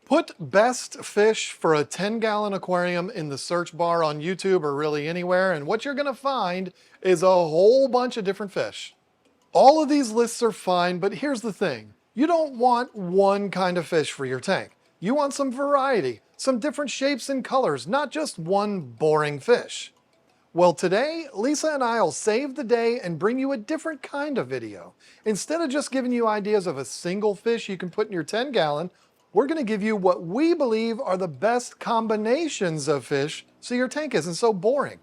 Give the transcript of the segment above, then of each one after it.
Put best fish for a 10-gallon aquarium in the search bar on YouTube or really anywhere, and what you're gonna find is a whole bunch of different fish. All of these lists are fine, but here's the thing. You don't want one kind of fish for your tank. You want some variety, some different shapes and colors, not just one boring fish. Well, today, Lisa and I'll save the day and bring you a different kind of video. Instead of just giving you ideas of a single fish you can put in your 10-gallon, we're going to give you what we believe are the best combinations of fish so your tank isn't so boring.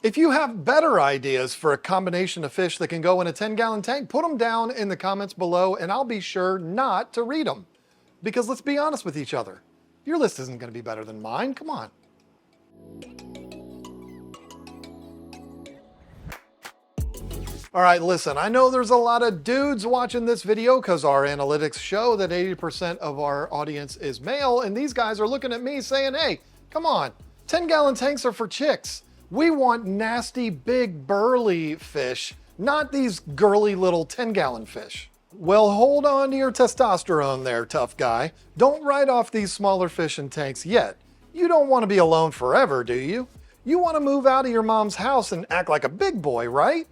If you have better ideas for a combination of fish that can go in a 10-gallon tank, put them down in the comments below and I'll be sure not to read them. Because let's be honest with each other, your list isn't going to be better than mine, come on. All right, listen, I know there's a lot of dudes watching this video because our analytics show that 80% of our audience is male, and these guys are looking at me saying, hey, come on, 10-gallon tanks are for chicks. We want nasty, big, burly fish, not these girly little 10-gallon fish. Well, hold on to your testosterone there, tough guy. Don't write off these smaller fish in tanks yet. You don't want to be alone forever, do you? You want to move out of your mom's house and act like a big boy, right?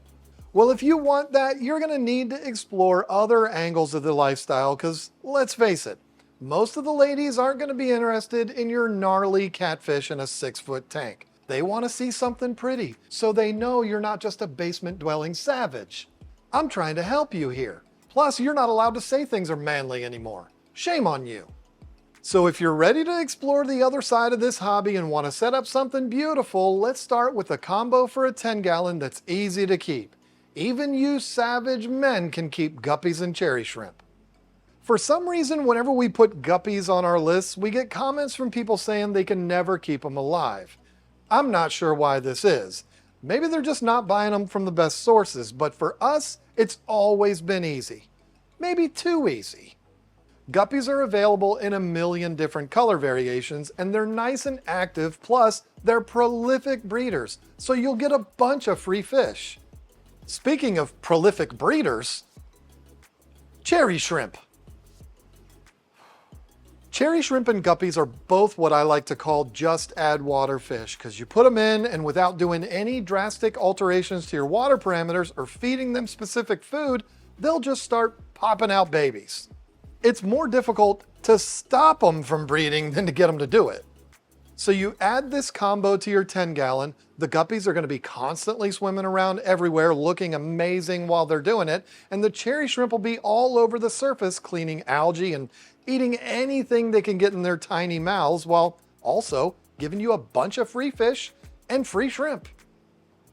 Well, if you want that, you're going to need to explore other angles of the lifestyle because, let's face it, most of the ladies aren't going to be interested in your gnarly catfish in a 6-foot tank. They want to see something pretty, so they know you're not just a basement-dwelling savage. I'm trying to help you here. Plus, you're not allowed to say things are manly anymore. Shame on you. So if you're ready to explore the other side of this hobby and want to set up something beautiful, let's start with a combo for a 10-gallon that's easy to keep. Even you savage men can keep guppies and cherry shrimp. For some reason, whenever we put guppies on our lists, we get comments from people saying they can never keep them alive. I'm not sure why this is. Maybe they're just not buying them from the best sources, but for us, it's always been easy. Maybe too easy. Guppies are available in a million different color variations, and they're nice and active, plus they're prolific breeders, so you'll get a bunch of free fish. Speaking of prolific breeders, cherry shrimp. Cherry shrimp and guppies are both what I like to call just add water fish because you put them in and without doing any drastic alterations to your water parameters or feeding them specific food, they'll just start popping out babies. It's more difficult to stop them from breeding than to get them to do it. So you add this combo to your 10-gallon, the guppies are going to be constantly swimming around everywhere looking amazing while they're doing it, and the cherry shrimp will be all over the surface cleaning algae and eating anything they can get in their tiny mouths while also giving you a bunch of free fish and free shrimp.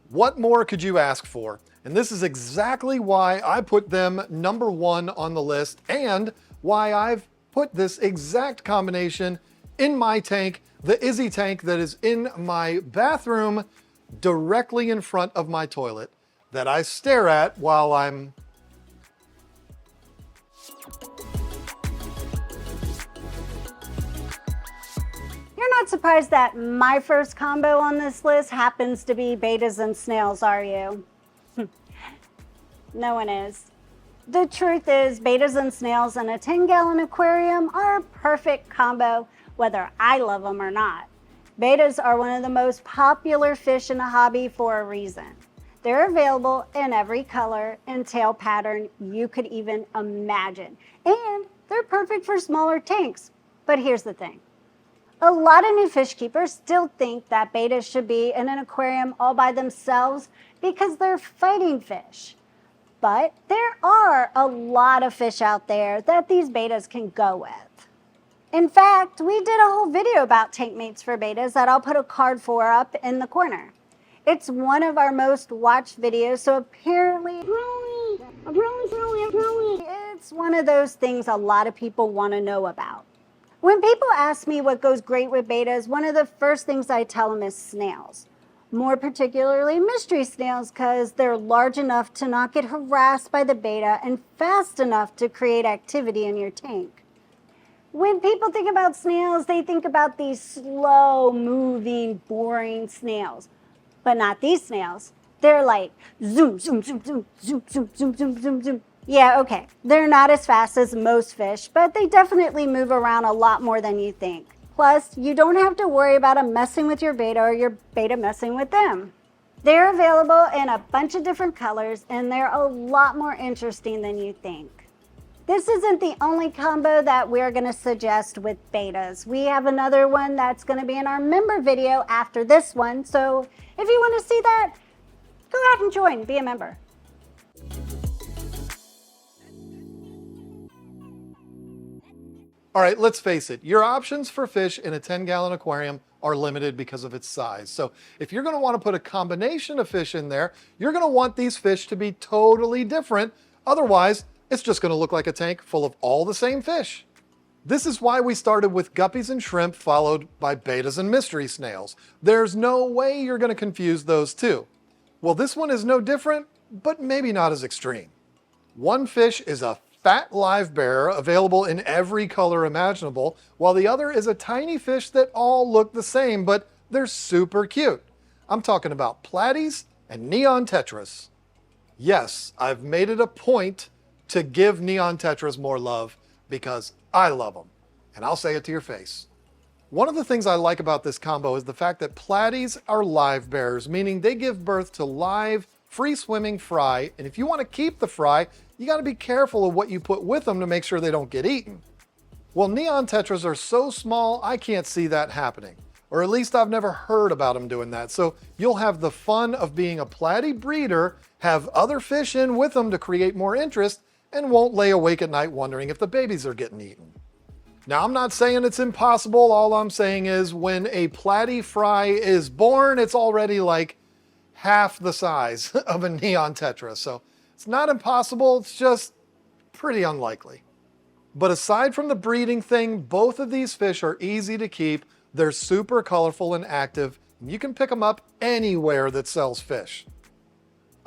What more could you ask for? And this is exactly why I put them number 1 on the list and why I've put this exact combination in my tank, the Izzy tank that is in my bathroom directly in front of my toilet that I stare at while I'm... You're not surprised that my first combo on this list happens to be betas and snails, are you? No one is. The truth is, betas and snails in a 10-gallon aquarium are a perfect combo, whether I love them or not. Betas are one of the most popular fish in the hobby for a reason. They're available in every color and tail pattern you could even imagine. And they're perfect for smaller tanks. But here's the thing. A lot of new fish keepers still think that betas should be in an aquarium all by themselves because they're fighting fish. But there are a lot of fish out there that these betas can go with. In fact, we did a whole video about tank mates for betas that I'll put a card for up in the corner. It's one of our most watched videos, so apparently it's one of those things a lot of people want to know about. When people ask me what goes great with betas, one of the first things I tell them is snails. More particularly mystery snails because they're large enough to not get harassed by the beta and fast enough to create activity in your tank. When people think about snails, they think about these slow-moving, boring snails. But not these snails. They're like zoom, zoom, zoom, zoom, zoom, zoom, zoom, zoom, zoom, zoom. Yeah, okay. They're not as fast as most fish, but they definitely move around a lot more than you think. Plus, you don't have to worry about them messing with your beta or your beta messing with them. They're available in a bunch of different colors, and they're a lot more interesting than you think. This isn't the only combo that we're going to suggest with betas. We have another one that's going to be in our member video after this one, so if you want to see that, go ahead and join, be a member. All right, let's face it, your options for fish in a 10-gallon aquarium are limited because of its size. So if you're going to want to put a combination of fish in there, you're going to want these fish to be totally different. Otherwise, it's just going to look like a tank full of all the same fish. This is why we started with guppies and shrimp, followed by betas and mystery snails. There's no way you're going to confuse those two. Well, this one is no different, but maybe not as extreme. One fish is a fat live bearer available in every color imaginable, while the other is a tiny fish that all look the same, but they're super cute. I'm talking about Platies and Neon Tetras. Yes, I've made it a point to give Neon Tetras more love because I love them, and I'll say it to your face. One of the things I like about this combo is the fact that Platies are live bearers, meaning they give birth to live, free-swimming fry, and if you want to keep the fry, you got to be careful of what you put with them to make sure they don't get eaten. Well, Neon Tetras are so small, I can't see that happening. Or at least I've never heard about them doing that. So you'll have the fun of being a platy breeder, have other fish in with them to create more interest, and won't lay awake at night wondering if the babies are getting eaten. Now, I'm not saying it's impossible. All I'm saying is when a platy fry is born, it's already like half the size of a Neon Tetra. So it's not impossible, it's just pretty unlikely. But aside from the breeding thing, both of these fish are easy to keep. They're super colorful and active, and you can pick them up anywhere that sells fish.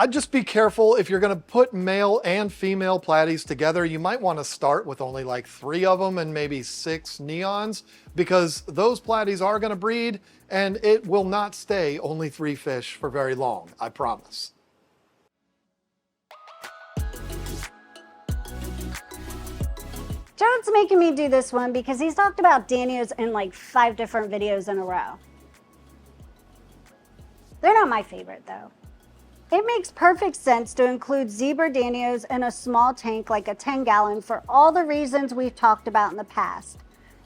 I'd just be careful if you're going to put male and female platies together. You might want to start with only like 3 of them and maybe 6 neons, because those platies are going to breed and it will not stay only 3 fish for very long, I promise. John's making me do this one because he's talked about Danos in like 5 different videos in a row. They're not my favorite though. It makes perfect sense to include zebra Danos in a small tank like a 10-gallon for all the reasons we've talked about in the past.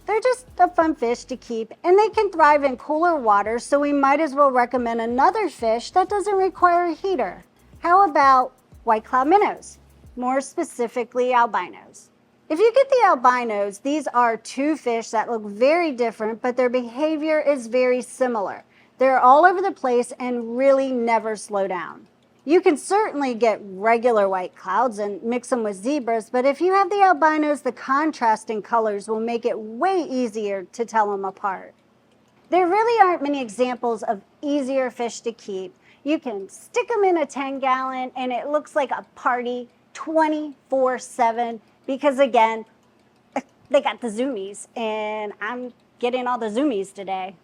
They're just a fun fish to keep, and they can thrive in cooler water, so we might as well recommend another fish that doesn't require a heater. How about white cloud minnows? More specifically, albinos. If you get the albinos, these are 2 fish that look very different, but their behavior is very similar. They're all over the place and really never slow down. You can certainly get regular white clouds and mix them with zebras, but if you have the albinos, the contrast in colors will make it way easier to tell them apart. There really aren't many examples of easier fish to keep. You can stick them in a 10-gallon and it looks like a party 24/7 because again, they got the zoomies and I'm getting all the zoomies today.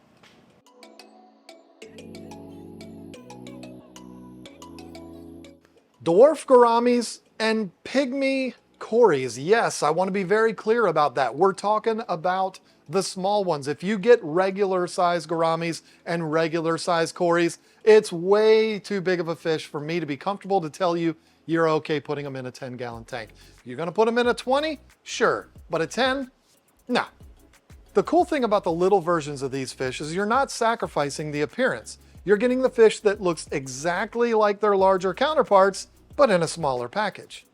Dwarf Gouramis and pygmy cories. Yes, I want to be very clear about that. We're talking about the small ones. If you get regular size gouramis and regular size cories, it's way too big of a fish for me to be comfortable to tell you you're okay putting them in a 10-gallon tank. If you're going to put them in a 20, sure, but a 10, nah. The cool thing about the little versions of these fish is you're not sacrificing the appearance. You're getting the fish that looks exactly like their larger counterparts, but in a smaller package.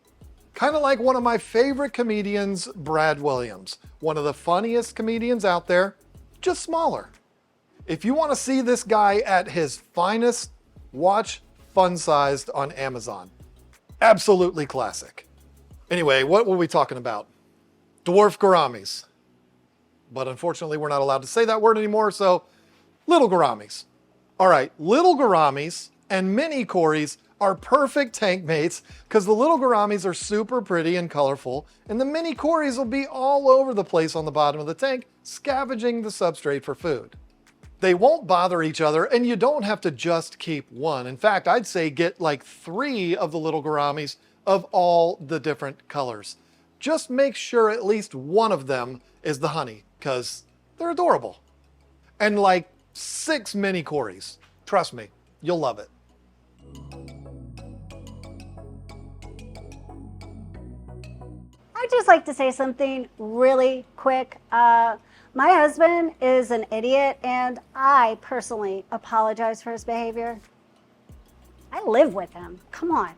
Kind of like one of my favorite comedians, Brad Williams. One of the funniest comedians out there, just smaller. If you want to see this guy at his finest, watch Fun Sized on Amazon. Absolutely classic. Anyway, what were we talking about? Dwarf Gouramis. But unfortunately, we're not allowed to say that word anymore, so little gouramis. All right, little gouramis and mini cories are perfect tank mates because the little gouramis are super pretty and colorful, and the mini cories will be all over the place on the bottom of the tank, scavenging the substrate for food. They won't bother each other, and you don't have to just keep one. In fact, I'd say get like 3 of the little gouramis of all the different colors. Just make sure at least one of them is the honey, because they're adorable. And like 6 mini Corys. Trust me, you'll love it. I'd just like to say something really quick. My husband is an idiot, and I personally apologize for his behavior. I live with him. Come on.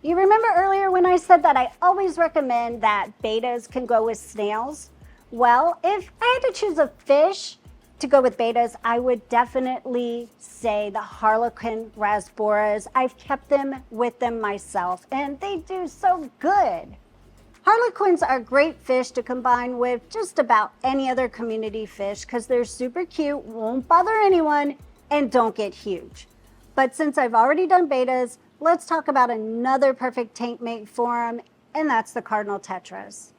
You remember earlier when I said that I always recommend that betas can go with snails? Well, if I had to choose a fish to go with betas, I would definitely say the Harlequin rasboras. I've kept them with them myself, and they do so good. Harlequins are great fish to combine with just about any other community fish because they're super cute, won't bother anyone, and don't get huge. But since I've already done betas, let's talk about another perfect tank mate for them, and that's the Cardinal Tetras.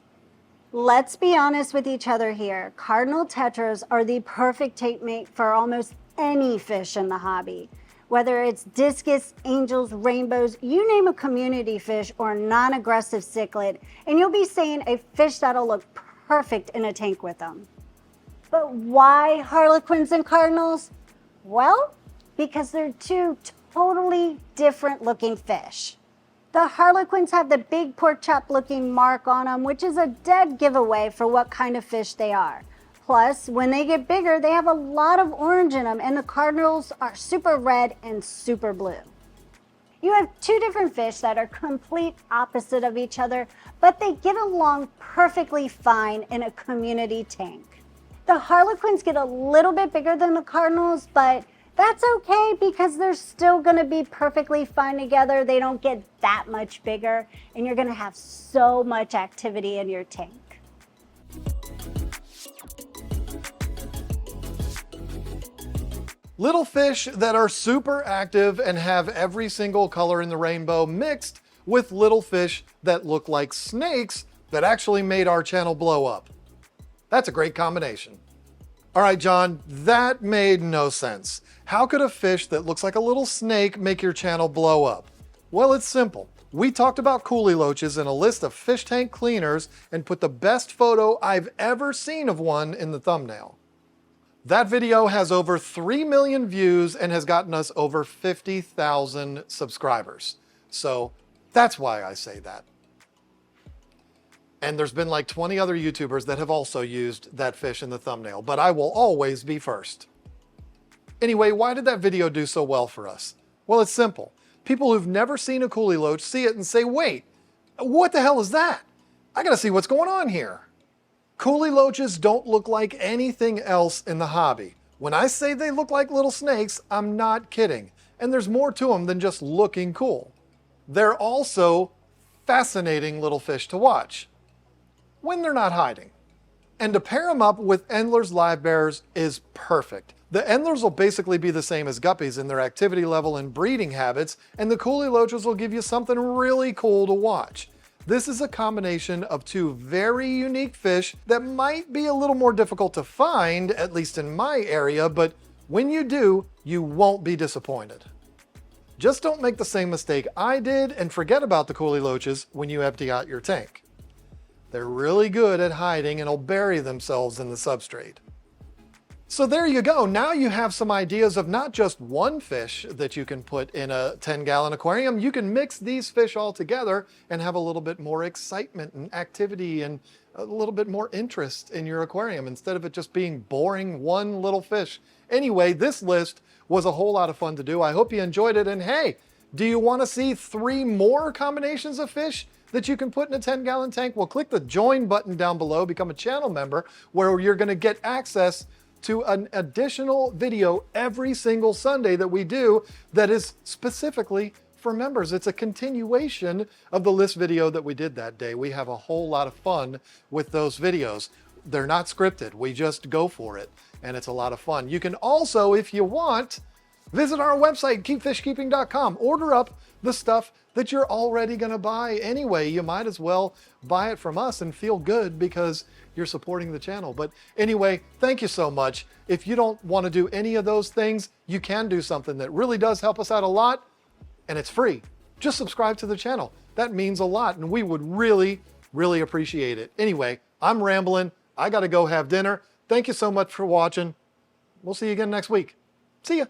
Let's be honest with each other here. Cardinal Tetras are the perfect tank mate for almost any fish in the hobby. Whether it's discus, angels, rainbows, you name a community fish or non-aggressive cichlid, and you'll be seeing a fish that'll look perfect in a tank with them. But why Harlequins and Cardinals? Well, because they're two totally different looking fish. The Harlequins have the big pork chop looking mark on them, which is a dead giveaway for what kind of fish they are. Plus, when they get bigger, they have a lot of orange in them, and the Cardinals are super red and super blue. You have two different fish that are complete opposite of each other, but they get along perfectly fine in a community tank. The Harlequins get a little bit bigger than the Cardinals, but that's okay because they're still going to be perfectly fine together. They don't get that much bigger, and you're going to have so much activity in your tank. Little fish that are super active and have every single color in the rainbow mixed with little fish that look like snakes that actually made our channel blow up. That's a great combination. All right, John, that made no sense. How could a fish that looks like a little snake make your channel blow up? Well, it's simple. We talked about coolie loaches in a list of fish tank cleaners and put the best photo I've ever seen of one in the thumbnail. That video has over 3 million views and has gotten us over 50,000 subscribers. So that's why I say that. And there's been like 20 other YouTubers that have also used that fish in the thumbnail, but I will always be first. Anyway, why did that video do so well for us? Well, it's simple. People who've never seen a coolie loach see it and say, wait, what the hell is that? I gotta see what's going on here. Coolie loaches don't look like anything else in the hobby. When I say they look like little snakes, I'm not kidding. And there's more to them than just looking cool. They're also fascinating little fish to watch when they're not hiding. And to pair them up with Endler's live bears is perfect. The Endlers will basically be the same as guppies in their activity level and breeding habits, and the coolie loaches will give you something really cool to watch. This is a combination of two very unique fish that might be a little more difficult to find, at least in my area, but when you do, you won't be disappointed. Just don't make the same mistake I did and forget about the coolie loaches when you empty out your tank. They're really good at hiding and will bury themselves in the substrate. So there you go. Now you have some ideas of not just one fish that you can put in a 10-gallon aquarium. You can mix these fish all together and have a little bit more excitement and activity and a little bit more interest in your aquarium instead of it just being boring one little fish. Anyway, this list was a whole lot of fun to do. I hope you enjoyed it. And hey, do you want to see 3 more combinations of fish that you can put in a 10-gallon tank? Well, click the join button down below, become a channel member, where you're going to get access to an additional video every single Sunday that we do that is specifically for members. It's a continuation of the list video that we did that day. We have a whole lot of fun with those videos. They're not scripted. We just go for it, and it's a lot of fun. You can also, if you want, visit our website, keepfishkeeping.com. Order up the stuff that you're already going to buy anyway. You might as well buy it from us and feel good because you're supporting the channel. But anyway, thank you so much. If you don't want to do any of those things, you can do something that really does help us out a lot, and it's free. Just subscribe to the channel. That means a lot, and we would really, really appreciate it. Anyway, I'm rambling. I got to go have dinner. Thank you so much for watching. We'll see you again next week. See ya.